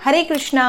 हरे कृष्णा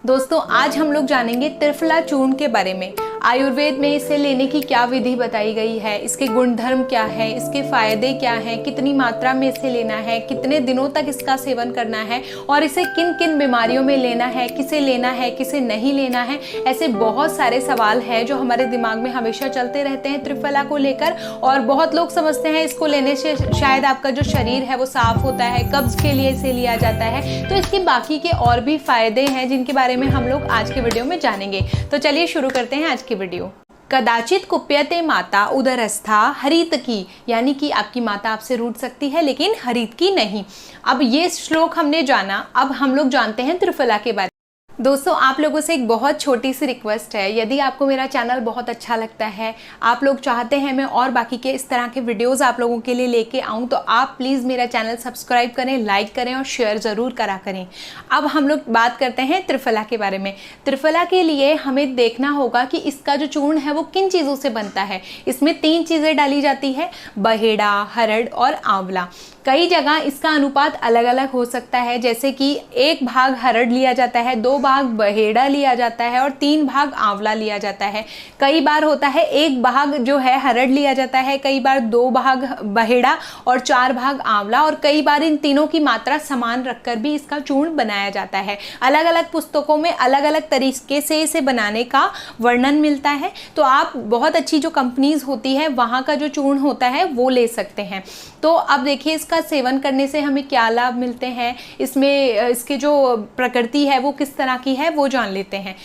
दोस्तों, आज हम लोग जानेंगे त्रिफला चूर्ण के बारे में। आयुर्वेद में इसे लेने की क्या विधि बताई गई है, इसके गुणधर्म क्या है, इसके फायदे क्या हैं, कितनी मात्रा में इसे लेना है, कितने दिनों तक इसका सेवन करना है और इसे किन किन बीमारियों में लेना है, किसे लेना है, किसे नहीं लेना है। ऐसे बहुत सारे सवाल हैं जो हमारे दिमाग में हमेशा चलते रहते हैं त्रिफला को लेकर। और बहुत लोग समझते हैं इसको लेने से शायद आपका जो शरीर है वो साफ होता है, कब्ज के लिए इसे लिया जाता है। तो इसके बाकी के और भी फायदे हैं जिनके बारे में हम लोग आज के वीडियो में जानेंगे। तो चलिए शुरू करते हैं आज की वीडियो। कदाचित कुप्यते माता उदरस्था हरित की, यानी कि आपकी माता आपसे रूठ सकती है लेकिन हरित की नहीं। अब ये श्लोक हमने जाना, अब हम लोग जानते हैं त्रिफला के बारे में। दोस्तों, आप लोगों से एक बहुत छोटी सी रिक्वेस्ट है, यदि आपको मेरा चैनल बहुत अच्छा लगता है, आप लोग चाहते हैं मैं और बाकी के इस तरह के वीडियोस आप लोगों के लिए लेके आऊँ, तो आप प्लीज़ मेरा चैनल सब्सक्राइब करें, लाइक करें और शेयर ज़रूर करा करें। अब हम लोग बात करते हैं त्रिफला के बारे में। त्रिफला के लिए हमें देखना होगा कि इसका जो चूर्ण है वो किन चीज़ों से बनता है। इसमें 3 चीज़ें डाली जाती है, बहेड़ा, हरड़ और आंवला। कई जगह इसका अनुपात अलग अलग हो सकता है, जैसे कि 1 भाग हरड़ लिया जाता है, 2 भाग बहेड़ा लिया जाता है और 3 भाग आंवला लिया जाता है। कई बार होता है 1 भाग जो है हरड़ लिया जाता है, कई बार 2 भाग बहेड़ा और 4 भाग आंवला, और कई बार इन तीनों की मात्रा समान रखकर भी इसका चूर्ण बनाया जाता है। अलग अलग पुस्तकों में अलग अलग तरीके से इसे बनाने का वर्णन मिलता है। तो आप बहुत अच्छी जो कंपनीज होती है वहाँ का जो चूर्ण होता है वो ले सकते हैं। तो अब देखिए इसका सेवन करने से हमें क्या लाभ मिलते हैं, इसमें इसके जो प्रकृति है वो किस तरह की है वो जान लेते हैं।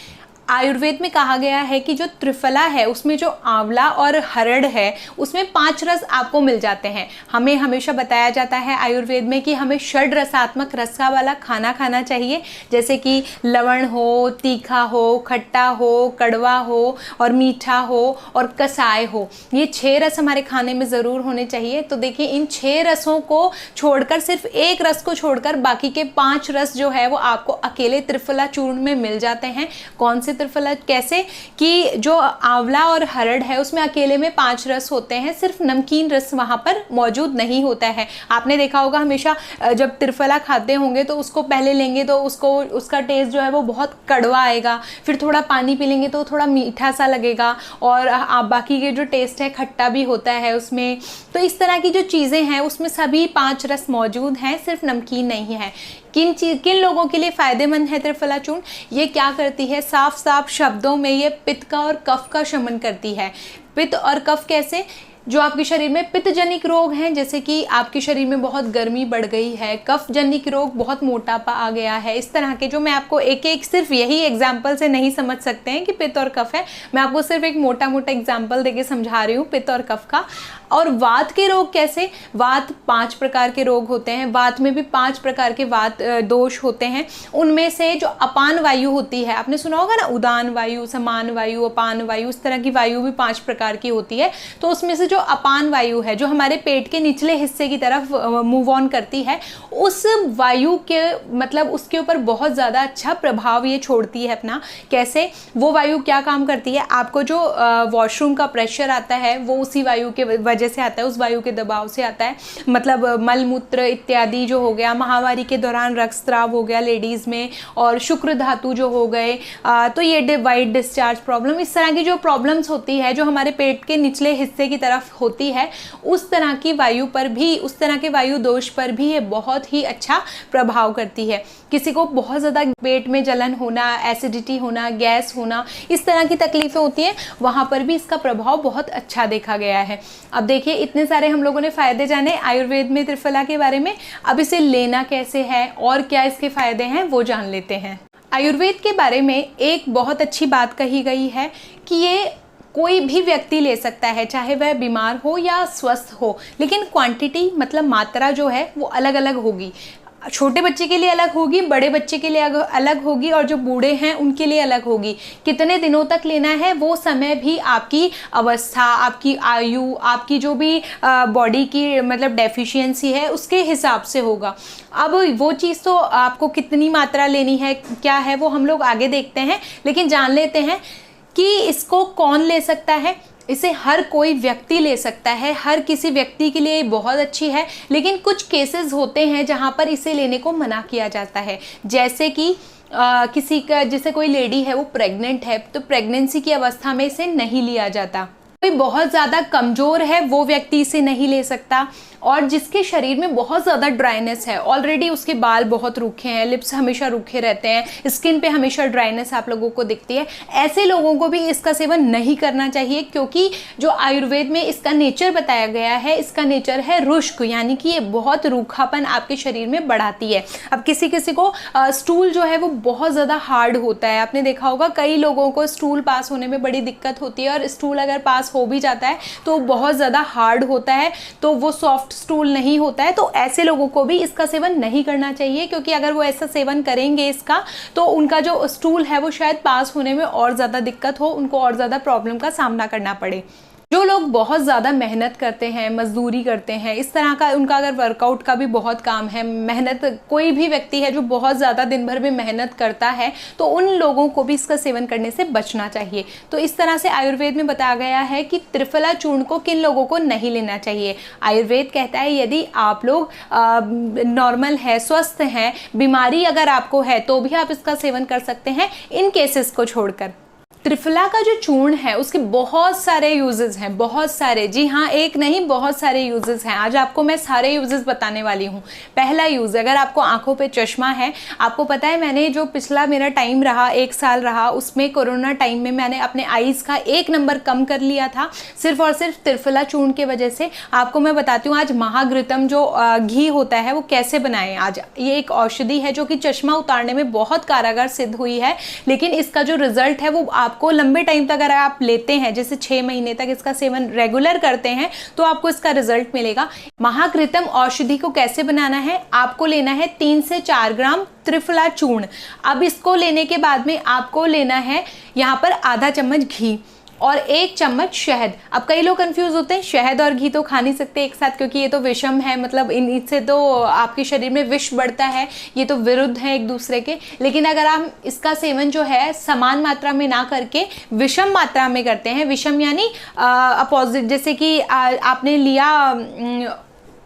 आयुर्वेद में कहा गया है कि जो त्रिफला है उसमें जो आंवला और हरड़ है उसमें 5 रस आपको मिल जाते हैं। हमें हमेशा बताया जाता है आयुर्वेद में कि हमें षड रसात्मक रसा वाला खाना खाना चाहिए, जैसे कि लवण हो, तीखा हो, खट्टा हो, कड़वा हो और मीठा हो और कसाय हो। ये 6 रस हमारे खाने में ज़रूर होने चाहिए। तो देखिए इन 6 रसों को छोड़कर, सिर्फ 1 रस को छोड़कर बाकी के 5 रस जो है वो आपको अकेले त्रिफला चूर्ण में मिल जाते हैं। कौन से त्रिफला, कैसे कि जो आंवला और हरड़ है उसमें अकेले में 5 रस होते हैं, सिर्फ नमकीन रस वहां पर मौजूद नहीं होता है। आपने देखा होगा हमेशा जब त्रिफला खाते होंगे तो उसको पहले लेंगे तो उसका टेस्ट जो है वो बहुत कड़वा आएगा, फिर थोड़ा पानी पी लेंगे तो थोड़ा मीठा सा लगेगा, और बाकी के जो टेस्ट है खट्टा भी होता है उसमें। तो इस तरह की जो चीज़ें हैं उसमें सभी 5 रस मौजूद हैं, सिर्फ नमकीन नहीं है। किन लोगों के लिए फ़ायदेमंद है त्रिफला चूर्ण? ये क्या करती है, साफ साफ शब्दों में ये पित्त का और कफ का शमन करती है। पित्त और कफ कैसे? जो आपके शरीर में पित्त जनिक रोग हैं, जैसे कि आपके शरीर में बहुत गर्मी बढ़ गई है, कफ जनिक रोग, बहुत मोटापा आ गया है, इस तरह के जो मैं आपको एक एक सिर्फ यही एग्जाम्पल से नहीं समझ सकते हैं कि पित्त और कफ है, मैं आपको सिर्फ एक मोटा मोटा एग्जाम्पल देके समझा रही हूँ पित्त और कफ का। और वात के रोग कैसे? वात 5 प्रकार के रोग होते हैं, वात में भी 5 प्रकार के वात दोष होते हैं। उनमें से जो अपान वायु होती है, आपने सुना होगा ना, उदान वायु, समान वायु, अपान वायु, इस तरह की वायु भी 5 प्रकार की होती है। तो उसमें से जो अपान वायु है, जो हमारे पेट के निचले हिस्से की तरफ मूव ऑन करती है, उस वायु के मतलब उसके ऊपर बहुत ज़्यादा अच्छा प्रभाव ये छोड़ती है अपना। कैसे? वो वायु क्या काम करती है, आपको जो वॉशरूम का प्रेशर आता है वो उसी वायु के वजह से आता है, उस वायु के दबाव से आता है। मतलब मलमूत्र इत्यादि जो हो गया, महावारी के दौरान रक्तस्राव हो गया लेडीज़ में, और शुक्र धातु जो हो गए, तो ये वाइट डिस्चार्ज प्रॉब्लम, इस तरह की जो प्रॉब्लम्स होती है जो हमारे पेट के निचले हिस्से की तरफ होती है, उस तरह की वायु पर भी, उस तरह के वायु दोष पर भी ये बहुत ही अच्छा प्रभाव करती है। किसी को बहुत ज़्यादा पेट में जलन होना, एसिडिटी होना, गैस होना, इस तरह की तकलीफ़ें होती हैं, वहाँ पर भी इसका प्रभाव बहुत अच्छा देखा गया है। अब देखिए इतने सारे हम लोगों ने फ़ायदे जाने आयुर्वेद में त्रिफला के बारे में। अब इसे लेना कैसे है और क्या इसके फ़ायदे हैं वो जान लेते हैं। आयुर्वेद के बारे में एक बहुत अच्छी बात कही गई है कि ये कोई भी व्यक्ति ले सकता है, चाहे वह बीमार हो या स्वस्थ हो, लेकिन क्वांटिटी मतलब मात्रा जो है वो अलग अलग होगी। छोटे बच्चे के लिए अलग होगी, बड़े बच्चे के लिए अलग होगी, और जो बूढ़े हैं उनके लिए अलग होगी। कितने दिनों तक लेना है वो समय भी आपकी अवस्था, आपकी आयु, आपकी जो भी बॉडी की मतलब डेफिशिएंसी है उसके हिसाब से होगा। अब वो चीज़ तो आपको कितनी मात्रा लेनी है क्या है वो हम लोग आगे देखते हैं, लेकिन जान लेते हैं कि इसको कौन ले सकता है। इसे हर कोई व्यक्ति ले सकता है, हर किसी व्यक्ति के लिए बहुत अच्छी है, लेकिन कुछ केसेस होते हैं जहाँ पर इसे लेने को मना किया जाता है। जैसे कि किसी का, जैसे कोई लेडी है वो प्रेग्नेंट है, तो प्रेगनेंसी की अवस्था में इसे नहीं लिया जाता। कोई बहुत ज़्यादा कमज़ोर है वो व्यक्ति इसे नहीं ले सकता, और जिसके शरीर में बहुत ज़्यादा ड्राइनेस है, ऑलरेडी उसके बाल बहुत रूखे हैं, लिप्स हमेशा रूखे रहते हैं, स्किन पे हमेशा ड्राइनेस आप लोगों को दिखती है, ऐसे लोगों को भी इसका सेवन नहीं करना चाहिए, क्योंकि जो आयुर्वेद में इसका नेचर बताया गया है, इसका नेचर है रुष्क, यानी कि ये बहुत रूखापन आपके शरीर में बढ़ाती है। अब किसी किसी को स्टूल जो है वो बहुत ज़्यादा हार्ड होता है, आपने देखा होगा कई लोगों को स्टूल पास होने में बड़ी दिक्कत होती है, और स्टूल अगर पास हो भी जाता है तो बहुत ज़्यादा हार्ड होता है, तो वो सॉफ्ट स्टूल नहीं होता है। तो ऐसे लोगों को भी इसका सेवन नहीं करना चाहिए, क्योंकि अगर वो ऐसा सेवन करेंगे इसका, तो उनका जो स्टूल है वो शायद पास होने में और ज़्यादा दिक्कत हो, उनको और ज़्यादा प्रॉब्लम का सामना करना पड़े। जो लोग बहुत ज़्यादा मेहनत करते हैं, मजदूरी करते हैं, इस तरह का उनका अगर वर्कआउट का भी बहुत काम है, मेहनत, कोई भी व्यक्ति है जो बहुत ज़्यादा दिन भर में मेहनत करता है, तो उन लोगों को भी इसका सेवन करने से बचना चाहिए। तो इस तरह से आयुर्वेद में बताया गया है कि त्रिफला चूर्ण को किन लोगों को नहीं लेना चाहिए। आयुर्वेद कहता है यदि आप लोग नॉर्मल है, स्वस्थ हैं, बीमारी अगर आपको है तो भी आप इसका सेवन कर सकते हैं, इन केसेस को छोड़कर। त्रिफला का जो चूर्ण है उसके बहुत सारे यूजेस हैं, बहुत सारे, जी हाँ, एक नहीं बहुत सारे यूजेस हैं। आज आपको मैं सारे यूजेस बताने वाली हूँ। पहला यूज़, अगर आपको आंखों पे चश्मा है, आपको पता है मैंने जो पिछला मेरा टाइम रहा, 1 साल रहा, उसमें कोरोना टाइम में मैंने अपने आईज़ का 1 नंबर कम कर लिया था, सिर्फ और सिर्फ त्रिफला चूर्ण की वजह से। आपको मैं बताती हूँ आज महाघृतम जो घी होता है वो कैसे बनाएं। आज ये एक औषधि है जो कि चश्मा उतारने में बहुत कारगर सिद्ध हुई है, लेकिन इसका जो रिजल्ट है वो आपको लंबे टाइम तक अगर आप लेते हैं, जैसे 6 महीने तक इसका सेवन रेगुलर करते हैं, तो आपको इसका रिजल्ट मिलेगा। महाघृतम औषधि को कैसे बनाना है, आपको लेना है 3 से 4 ग्राम त्रिफला चूर्ण। अब इसको लेने के बाद में आपको लेना है यहाँ पर आधा चम्मच घी और 1 चम्मच शहद। अब कई लोग कंफ्यूज होते हैं, शहद और घी तो खा नहीं सकते एक साथ, क्योंकि ये तो विषम है, मतलब इनसे तो आपके शरीर में विष बढ़ता है, ये तो विरुद्ध है एक दूसरे के। लेकिन अगर आप इसका सेवन जो है समान मात्रा में ना करके विषम मात्रा में करते हैं, विषम यानी अपोजिट, जैसे कि आपने लिया,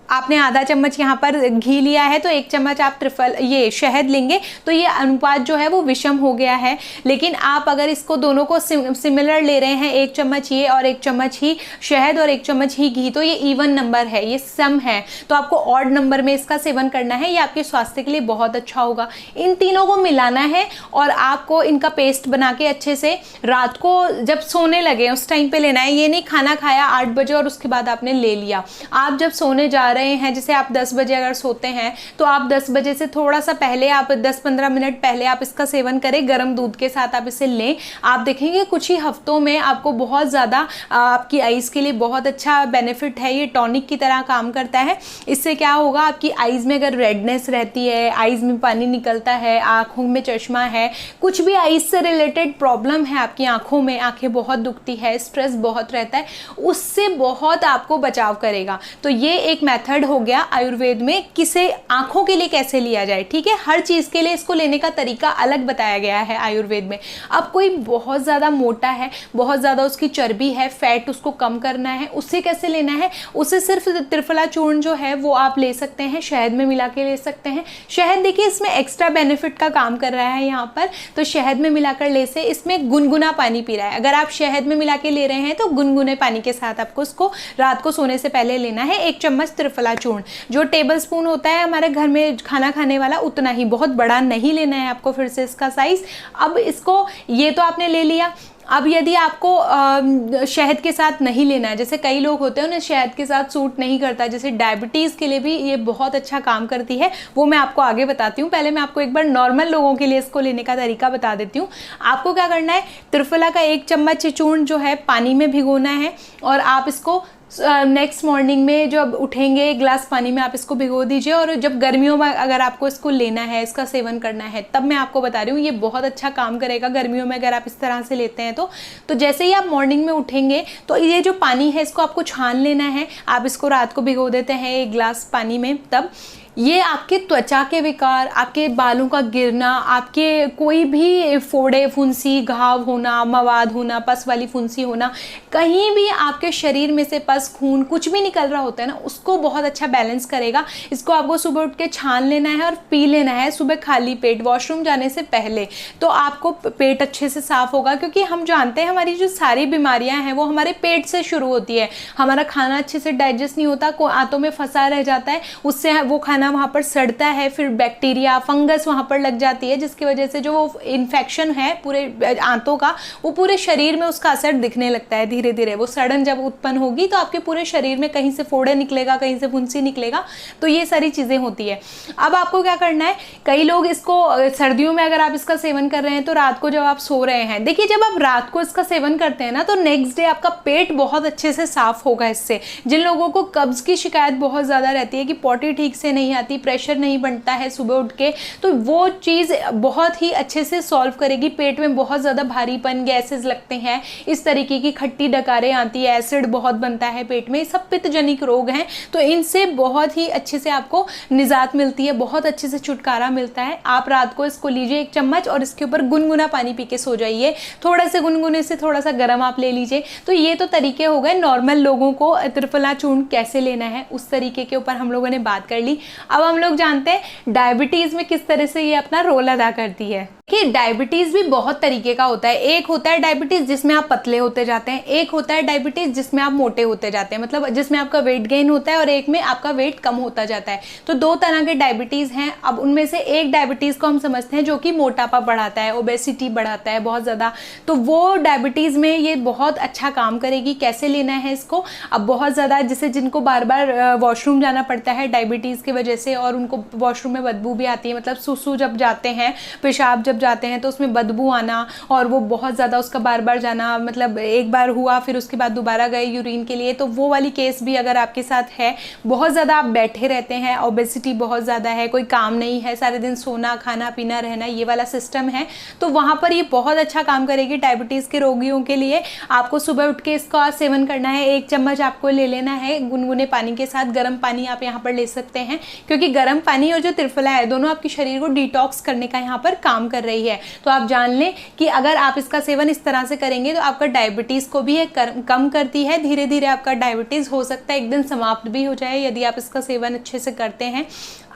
आपने आधा चम्मच यहाँ पर घी लिया है तो 1 चम्मच आप ये शहद लेंगे, तो ये अनुपात जो है वो विषम हो गया है। लेकिन आप अगर इसको दोनों को सिमिलर ले रहे हैं, 1 चम्मच ये और 1 चम्मच ही शहद और 1 चम्मच ही घी, तो ये इवन नंबर है, ये सम है, तो आपको ऑड नंबर में इसका सेवन करना है। ये आपके स्वास्थ्य के लिए बहुत अच्छा होगा। इन तीनों को मिलाना है और आपको इनका पेस्ट बना के अच्छे से रात को जब सोने लगे उस टाइम पे लेना है। ये नहीं खाना खाया 8 बजे और उसके बाद आपने ले लिया। आप जब सोने जा रहे हैं, जैसे आप 10 बजे अगर सोते हैं, तो आप 10 बजे से थोड़ा सा पहले, आप 10-15 मिनट पहले आप इसका सेवन करें, गर्म दूध के साथ आप इसे लें। आप देखेंगे कुछ ही हफ्तों में आपको बहुत ज़्यादा, आपकी आईज़ के लिए बहुत अच्छा बेनिफिट है, ये टॉनिक की तरह काम करता है। इससे क्या होगा, आपकी आईज़ में अगर रेडनेस रहती है, आईज़ में पानी निकलता है, आँखों में चश्मा है, कुछ भी आईज़ से रिलेटेड प्रॉब्लम है, आपकी आँखों में, आँखें बहुत दुखती है, स्ट्रेस बहुत रहता है, उससे बहुत आपको बचाव करेगा। तो ये एक मेथड हो गया आयुर्वेद में, किसे आंखों के लिए कैसे लिया जाए। ठीक है, हर चीज के लिए इसको लेने का तरीका अलग बताया गया है आयुर्वेद में। अब कोई बहुत ज्यादा मोटा है, बहुत ज्यादा उसकी चर्बी है, फैट उसको कम करना है, उससे कैसे लेना है, उसे सिर्फ त्रिफला चूर्ण जो है वो आप ले सकते हैं, शहद में मिला के ले सकते हैं। शहद देखिए इसमें एक्स्ट्रा बेनिफिट का काम कर रहा है यहाँ पर, तो शहद में मिलाकर ले से, इसमें गुनगुना पानी पी रहा है। अगर आप शहद में मिला के ले रहे हैं तो गुनगुने पानी के साथ आपको उसको रात को सोने से पहले लेना है। 1 चम्मच त्रिफला चूर्ण, जो टेबल स्पून होता है हमारे घर में खाना खाने वाला, उतना ही, बहुत बड़ा नहीं लेना है आपको फिर से इसका साइज। अब इसको, ये तो आपने ले लिया। अब यदि आपको शहद के साथ नहीं लेना है, जैसे कई लोग होते हैं उन्हें शहद के साथ सूट नहीं करता, जैसे डायबिटीज़ के लिए भी ये बहुत अच्छा काम करती है, वो मैं आपको आगे बताती हूँ। पहले मैं आपको एक बार नॉर्मल लोगों के लिए इसको लेने का तरीका बता देती हूँ। आपको क्या करना है, त्रिफला का 1 चम्मच चूर्ण जो है पानी में भिगोना है, और आप इसको नेक्स्ट मॉर्निंग में जब उठेंगे 1 गिलास पानी में आप इसको भिगो दीजिए। और जब गर्मियों में अगर आपको इसको लेना है, इसका सेवन करना है, तब मैं आपको बता रही हूँ ये बहुत अच्छा काम करेगा गर्मियों में अगर आप इस तरह से लेते हैं तो जैसे ही आप मॉर्निंग में उठेंगे तो ये जो पानी है इसको आपको छान लेना है। आप इसको रात को भिगो देते हैं 1 गिलास पानी में, तब ये आपके त्वचा के विकार, आपके बालों का गिरना, आपके कोई भी फोड़े फुंसी घाव होना, मवाद होना, पस वाली फुंसी होना, कहीं भी आपके शरीर में से पस खून कुछ भी निकल रहा होता है ना, उसको बहुत अच्छा बैलेंस करेगा। इसको आपको सुबह उठ के छान लेना है और पी लेना है सुबह खाली पेट, वॉशरूम जाने से पहले। तो आपको पेट अच्छे से साफ होगा, क्योंकि हम जानते हैं हमारी जो सारी बीमारियां हैं वो हमारे पेट से शुरू होती है। हमारा खाना अच्छे से डाइजेस्ट नहीं होता, आंतों में फंसा रह जाता है, उससे वो खाना वहाँ पर सड़ता है, फिर बैक्टीरिया फंगस वहाँ पर लग जाती है, जिसकी वजह से जो वो इन्फेक्शन है पूरे आंतों का, वो पूरे शरीर में उसका असर दिखने लगता है धीरे धीरे। वो सड़न जब उत्पन्न होगी तो आपके पूरे शरीर में कहीं से फोड़े निकलेगा, कहीं से फुंसी निकलेगा, तो ये सारी चीज़ें होती है। अब आपको क्या करना है, कई लोग इसको सर्दियों में अगर आप इसका सेवन कर रहे हैं तो रात को जब आप सो रहे हैं, देखिए जब आप रात को इसका सेवन करते हैं ना तो नेक्स्ट डे आपका पेट बहुत अच्छे से साफ होगा इससे। जिन लोगों को कब्ज की शिकायत बहुत ज़्यादा रहती है कि पॉटी ठीक से नहीं आती, प्रेशर नहीं बनता है सुबह उठ के, तो वो चीज़ बहुत ही अच्छे से सॉल्व करेगी। पेट में बहुत ज़्यादा भारीपन, गैसेस लगते हैं, इस तरीके की खट्टी डकारें आती है, एसिड बहुत बनता है पेट में, सब पित्तजनिक रोग हैं, तो इनसे बहुत ही अच्छे से आपको निजात मिलती है, बहुत अच्छे से छुटकारा मिलता है। आप रात को इसको लीजिए 1 चम्मच और इसके ऊपर गुनगुना पानी पी के सो जाइए। थोड़ा से गुनगुने से थोड़ा सा गर्म आप ले लीजिए। तो ये तो तरीके हो गए नॉर्मल लोगों को त्रिफला चूर्ण कैसे लेना है, उस तरीके के ऊपर हम लोगों ने बात कर ली। अब हम लोग जानते हैं डायबिटीज़ में किस तरह से ये अपना रोल अदा करती है। कि डायबिटीज़ भी बहुत तरीके का होता है। एक होता है डायबिटीज़ जिसमें आप पतले होते जाते हैं, एक होता है डायबिटीज़ जिसमें आप मोटे होते जाते हैं, मतलब जिसमें आपका वेट गेन होता है और एक में आपका वेट कम होता जाता है। तो 2 तरह के डायबिटीज़ हैं। अब उनमें से एक डायबिटीज़ को हम समझते हैं जो कि मोटापा बढ़ाता है, ओबेसिटी बढ़ाता है बहुत ज़्यादा, तो वो डायबिटीज़ में ये बहुत अच्छा काम करेगी। कैसे लेना है इसको, अब बहुत ज़्यादा जैसे जिनको बार बार वॉशरूम जाना पड़ता है डायबिटीज़ की वजह से और उनको वॉशरूम में बदबू भी आती है, मतलब सुसु जब जाते हैं, पेशाब जब जाते हैं तो उसमें बदबू आना और वो बहुत ज़्यादा उसका बार बार जाना, मतलब एक बार हुआ फिर उसके बाद दोबारा गए यूरिन के लिए, तो वो वाली केस भी अगर आपके साथ है, बहुत ज़्यादा आप बैठे रहते हैं, ओबेसिटी बहुत ज़्यादा है, कोई काम नहीं है, सारे दिन सोना खाना पीना रहना, ये वाला सिस्टम है, तो वहाँ पर ये बहुत अच्छा काम करेगी डायबिटीज़ के रोगियों के लिए। आपको सुबह उठ के इसका सेवन करना है। 1 चम्मच आपको ले लेना है गुनगुने पानी के साथ। गर्म पानी आप यहाँ पर ले सकते हैं, क्योंकि गर्म पानी और जो त्रिफला है दोनों आपके शरीर को डिटॉक्स करने का यहाँ पर काम कर रही है। तो आप जान लें कि अगर आप इसका सेवन इस तरह से करेंगे तो आपका डायबिटीज़ को भी कम करती है। धीरे धीरे आपका डायबिटीज़ हो सकता है एक दिन समाप्त भी हो जाए यदि आप इसका सेवन अच्छे से करते हैं।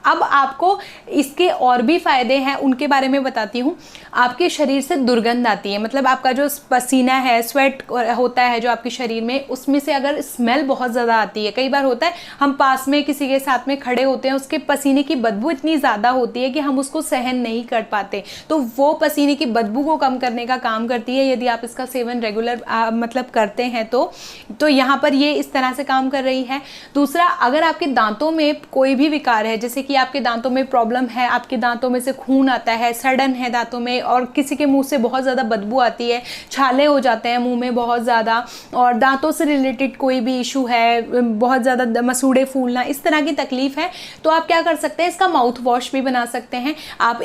अब आपको इसके और भी फ़ायदे हैं, उनके बारे में बताती हूँ। आपके शरीर से दुर्गंध आती है, मतलब आपका जो पसीना है, स्वेट होता है जो आपके शरीर में, उसमें से अगर स्मेल बहुत ज़्यादा आती है, कई बार होता है हम पास में किसी के साथ में खड़े होते हैं, उसके पसीने की बदबू इतनी ज़्यादा होती है कि हम उसको सहन नहीं कर पाते, तो वो पसीने की बदबू को कम करने का काम करती है यदि आप इसका सेवन रेगुलर मतलब करते हैं तो यहाँ पर ये इस तरह से काम कर रही है। दूसरा, अगर आपके दांतों में कोई भी विकार है, जैसे कि आपके दांतों में प्रॉब्लम है, आपके दांतों में से खून आता है, सड़न है दांतों में, और किसी के मुंह से बहुत ज़्यादा बदबू आती है, छाले हो जाते हैं मुंह में बहुत ज़्यादा, और दांतों से रिलेटेड कोई भी इशू है, बहुत ज़्यादा मसूड़े फूलना, इस तरह की तकलीफ है, तो आप क्या कर सकते हैं, इसका माउथ वॉश भी बना सकते हैं। आप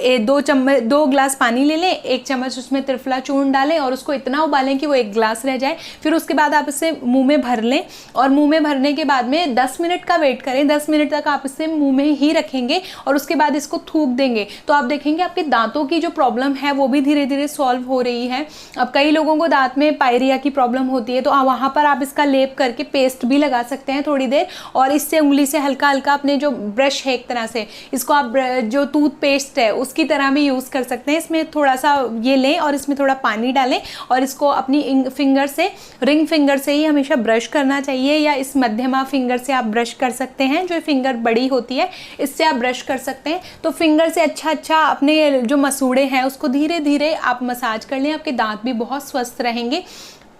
2 ग्लास पानी ले लें, 1 चम्मच उसमें त्रिफला चूर्ण डालें और उसको इतना उबालें कि वो 1 ग्लास रह जाए। फिर उसके बाद आप इसे मुँह में भर लें और मुँह में भरने के बाद में 10 मिनट का वेट करें। 10 मिनट तक आप इसे मुँह में ही रखेंगे और उसके बाद इसको थूक देंगे, तो आप देखेंगे आपके दांतों की जो प्रॉब्लम है वो भी धीरे धीरे सॉल्व हो रही है। अब कई लोगों को दांत में पायरिया की प्रॉब्लम होती है, तो वहाँ पर आप इसका लेप करके पेस्ट भी लगा सकते हैं थोड़ी देर, और इससे उंगली से हल्का हल्का अपने जो ब्रश है एक तरह से, इसको आप जो टूथपेस्ट है उसकी तरह भी यूज़ कर सकते हैं। इसमें थोड़ा सा ये लें और इसमें थोड़ा पानी डालें और इसको अपनी फिंगर से, रिंग फिंगर से ही हमेशा ब्रश करना चाहिए, या इस मध्यमा फिंगर से आप ब्रश कर सकते हैं, जो फिंगर बड़ी होती है इससे आप ब्रश कर सकते हैं। तो फिंगर से अच्छा अपने जो मसूड़े हैं उसको धीरे धीरे आप मसाज कर लें, आपके दांत भी बहुत स्वस्थ रहेंगे।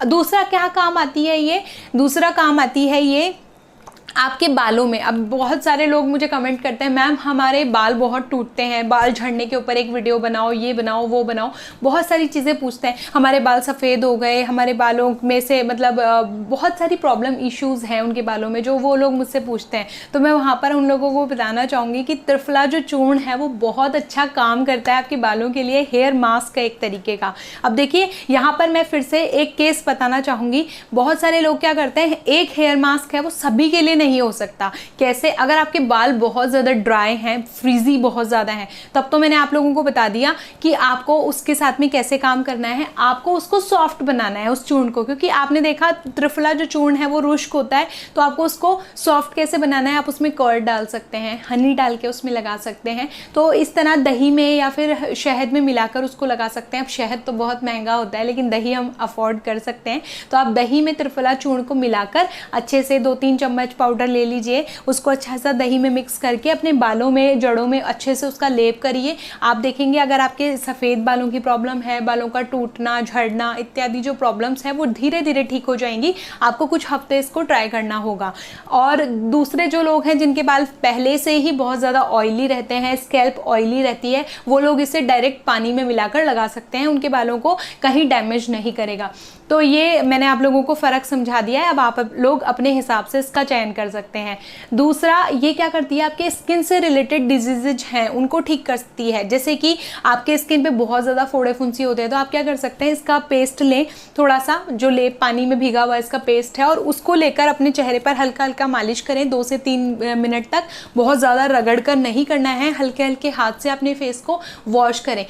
दूसरा क्या काम आती है ये, दूसरा काम आती है ये आपके बालों में। अब बहुत सारे लोग मुझे कमेंट करते हैं, मैम हमारे बाल बहुत टूटते हैं, बाल झड़ने के ऊपर एक वीडियो बनाओ, ये बनाओ वो बनाओ, बहुत सारी चीज़ें पूछते हैं, हमारे बाल सफ़ेद हो गए, हमारे बालों में से मतलब बहुत सारी प्रॉब्लम इश्यूज़ हैं उनके बालों में, जो वो लोग मुझसे पूछते हैं। तो मैं वहाँ पर उन लोगों को बताना चाहूँगी कि त्रिफला जो चूर्ण है वो बहुत अच्छा काम करता है आपके बालों के लिए, हेयर मास्क है एक तरीके का। अब देखिए यहाँ पर मैं फिर से एक केस बताना चाहूँगी। बहुत सारे लोग क्या करते हैं, एक हेयर मास्क है वो सभी के लिए नहीं हो सकता। कैसे? अगर आपके बाल बहुत ज़्यादा ड्राई हैं, फ्रीजी बहुत ज़्यादा हैं, तब तो मैंने आप लोगों को बता दिया कि आपको उसके साथ में कैसे काम करना है। आपको उसको सॉफ्ट बनाना है उस चूर्ण को, क्योंकि आपने देखा त्रिफला जो चूर्ण है वो रुष्क होता है, तो आपको उसको सॉफ्ट कैसे बनाना है। आप उसमें कर्ड डाल सकते हैं, हनी डाल के उसमें लगा सकते हैं, तो इस तरह दही में या फिर शहद में मिलाकर उसको लगा सकते हैं। अब शहद तो बहुत महंगा होता है, लेकिन दही हम अफोर्ड कर सकते हैं, तो आप दही में त्रिफला चूर्ण को मिलाकर अच्छे से 2-3 चम्मच पाउडर ले लीजिए, उसको अच्छा सा दही में मिक्स करके अपने बालों में, जड़ों में अच्छे से उसका लेप करिए। आप देखेंगे अगर आपके सफ़ेद बालों की प्रॉब्लम है, बालों का टूटना, झड़ना इत्यादि जो प्रॉब्लम्स हैं वो धीरे धीरे ठीक हो जाएंगी। आपको कुछ हफ्ते इसको ट्राई करना होगा। और दूसरे जो लोग हैं जिनके बाल पहले से ही बहुत ज़्यादा ऑयली रहते हैं, स्कैल्प ऑयली रहती है, वो लोग इसे डायरेक्ट पानी में मिलाकर लगा सकते हैं, उनके बालों को कहीं डैमेज नहीं करेगा। तो ये मैंने आप लोगों को फ़र्क समझा दिया है। अब आप लोग अपने हिसाब से इसका चयन कर सकते हैं। दूसरा, ये क्या करती है, आपके स्किन से रिलेटेड डिजीजेज हैं उनको ठीक करती है। जैसे कि आपके स्किन पे बहुत ज़्यादा फोड़े फुंसी होते हैं, तो आप क्या कर सकते हैं, इसका पेस्ट लें, थोड़ा सा जो लेप पानी में भीगा हुआ इसका पेस्ट है, और उसको लेकर अपने चेहरे पर हल्का हल्का मालिश करें 2 से 3 मिनट तक। बहुत ज़्यादा रगड़ कर नहीं करना है, हल्के हल्के हाथ से अपने फेस को वॉश करें।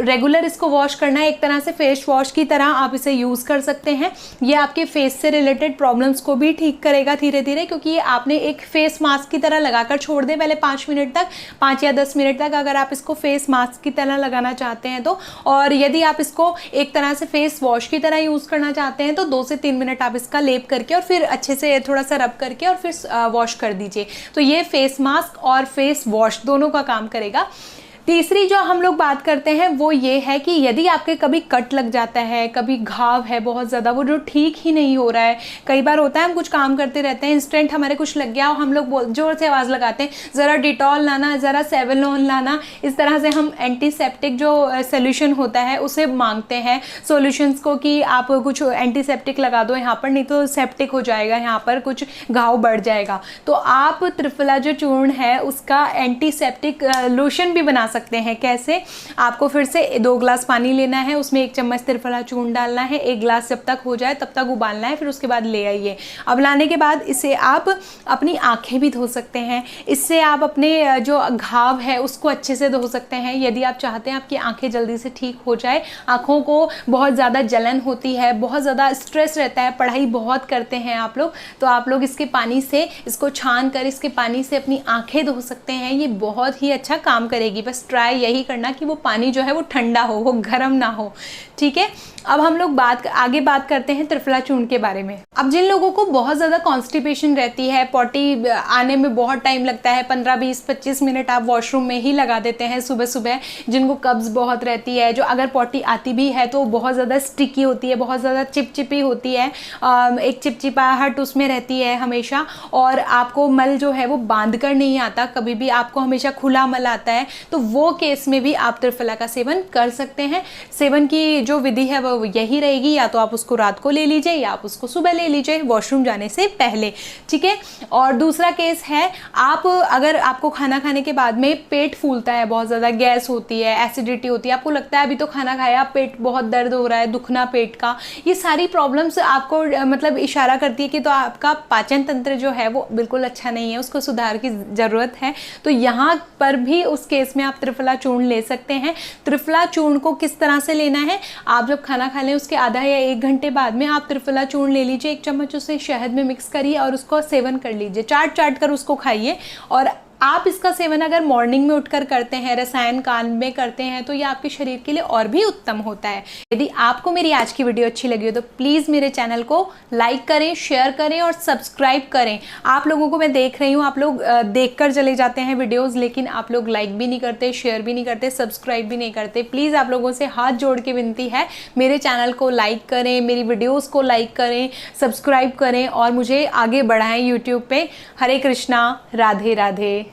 रेगुलर इसको वॉश करना है, एक तरह से फेस वॉश की तरह आप इसे यूज़ कर सकते हैं। ये आपके फेस से रिलेटेड प्रॉब्लम्स को भी ठीक करेगा धीरे धीरे, क्योंकि ये आपने एक फेस मास्क की तरह लगाकर छोड़ दें पहले 5 मिनट तक, 5 या 10 मिनट तक, अगर आप इसको फेस मास्क की तरह लगाना चाहते हैं तो। और यदि आप इसको एक तरह से फेस वॉश की तरह यूज़ करना चाहते हैं तो 2 से 3 मिनट आप इसका लेप करके और फिर अच्छे से थोड़ा सा रब करके और फिर वॉश कर दीजिए। तो ये फेस मास्क और फेस वॉश दोनों का काम करेगा। तीसरी जो हम लोग बात करते हैं वो ये है कि यदि आपके कभी कट लग जाता है, कभी घाव है बहुत ज़्यादा, वो जो ठीक ही नहीं हो रहा है, कई बार होता है हम कुछ काम करते रहते हैं, इंस्टेंट हमारे कुछ लग गया और हम लोग जोर से आवाज़ लगाते हैं, ज़रा डिटॉल लाना, ज़रा सेवलॉन लाना। इस तरह से हम एंटीसेप्टिक जो सोल्यूशन होता है उसे मांगते हैं सॉल्यूशंस को, कि आप कुछ एंटीसेप्टिक लगा दो यहाँ पर, नहीं तो सेप्टिक हो जाएगा, यहाँ पर कुछ घाव बढ़ जाएगा। तो आप त्रिफला जो चूर्ण है उसका एंटीसेप्टिक लोशन भी बना सकते हैं। कैसे? आपको फिर से 2 ग्लास पानी लेना है, उसमें 1 चम्मच त्रिफला चूर्ण डालना है, 1 ग्लास जब तक हो जाए तब तक उबालना है, फिर उसके बाद ले आइए। अब लाने के बाद इसे आप अपनी आंखें भी धो सकते हैं, इससे आप अपने जो घाव है उसको अच्छे से धो सकते हैं। यदि आप चाहते हैं आपकी आंखें जल्दी से ठीक हो जाए, आंखों को बहुत ज़्यादा जलन होती है, बहुत ज़्यादा स्ट्रेस रहता है, पढ़ाई बहुत करते हैं आप लोग, तो आप लोग इसके पानी से, इसको छान कर इसके पानी से अपनी आंखें धो सकते हैं। ये बहुत ही अच्छा काम करेगी। बस ट्राई यही करना कि वो पानी जो है वो ठंडा हो, वो गर्म ना हो। ठीक है, अब हम लोग आगे बात करते हैं त्रिफला चूर्ण के बारे में। अब जिन लोगों को बहुत ज़्यादा कॉन्स्टिपेशन रहती है, पॉटी आने में बहुत टाइम लगता है, 15, 20, 25 मिनट आप वॉशरूम में ही लगा देते हैं सुबह सुबह, जिनको कब्ज़ बहुत रहती है, जो अगर पॉटी आती भी है तो बहुत ज़्यादा स्टिकी होती है, बहुत ज़्यादा चिपचिपी होती है, एक चिपचिपाहट उसमें रहती है हमेशा, और आपको मल जो है वो बांध कर नहीं आता, कभी भी आपको हमेशा खुला मल आता है, तो वो केस में भी आप त्रिफला का सेवन कर सकते हैं। सेवन की जो विधि है वो यही रहेगी, या तो आप उसको रात को ले लीजिए या आप उसको सुबह ले लीजिए वॉशरूम जाने से पहले। ठीक है, और दूसरा केस है, आप अगर आपको खाना खाने के बाद में पेट फूलता है, बहुत ज़्यादा गैस होती है, एसिडिटी होती है, आपको लगता है अभी तो खाना खाया, पेट बहुत दर्द हो रहा है, दुखना पेट का, ये सारी प्रॉब्लम्स आपको मतलब इशारा करती है कि तो आपका पाचन तंत्र जो है वो बिल्कुल अच्छा नहीं है, उसको सुधार की ज़रूरत है। तो यहाँ पर भी उस केस में आप त्रिफला चूर्ण ले सकते हैं। त्रिफला चूर्ण को किस तरह से लेना है, आप जब खाना खा लें उसके आधा या 1 घंटे बाद में आप त्रिफला चूर्ण ले लीजिए, 1 चम्मच उसे शहद में मिक्स करिए और उसको सेवन कर लीजिए, चाट कर उसको खाइए। और आप इसका सेवन अगर मॉर्निंग में उठकर करते हैं, रसायन काल में करते हैं, तो ये आपके शरीर के लिए और भी उत्तम होता है। यदि आपको मेरी आज की वीडियो अच्छी लगी हो तो प्लीज़ मेरे चैनल को लाइक करें, शेयर करें और सब्सक्राइब करें। आप लोगों को मैं देख रही हूँ, आप लोग देखकर चले जाते हैं वीडियोज़, लेकिन आप लोग लाइक भी नहीं करते, शेयर भी नहीं करते, सब्सक्राइब भी नहीं करते। प्लीज़ आप लोगों से हाथ जोड़ के विनती है, मेरे चैनल को लाइक करें, मेरी वीडियोज़ को लाइक करें, सब्सक्राइब करें और मुझे आगे बढ़ाएं यूट्यूब पे। हरे कृष्णा, राधे राधे।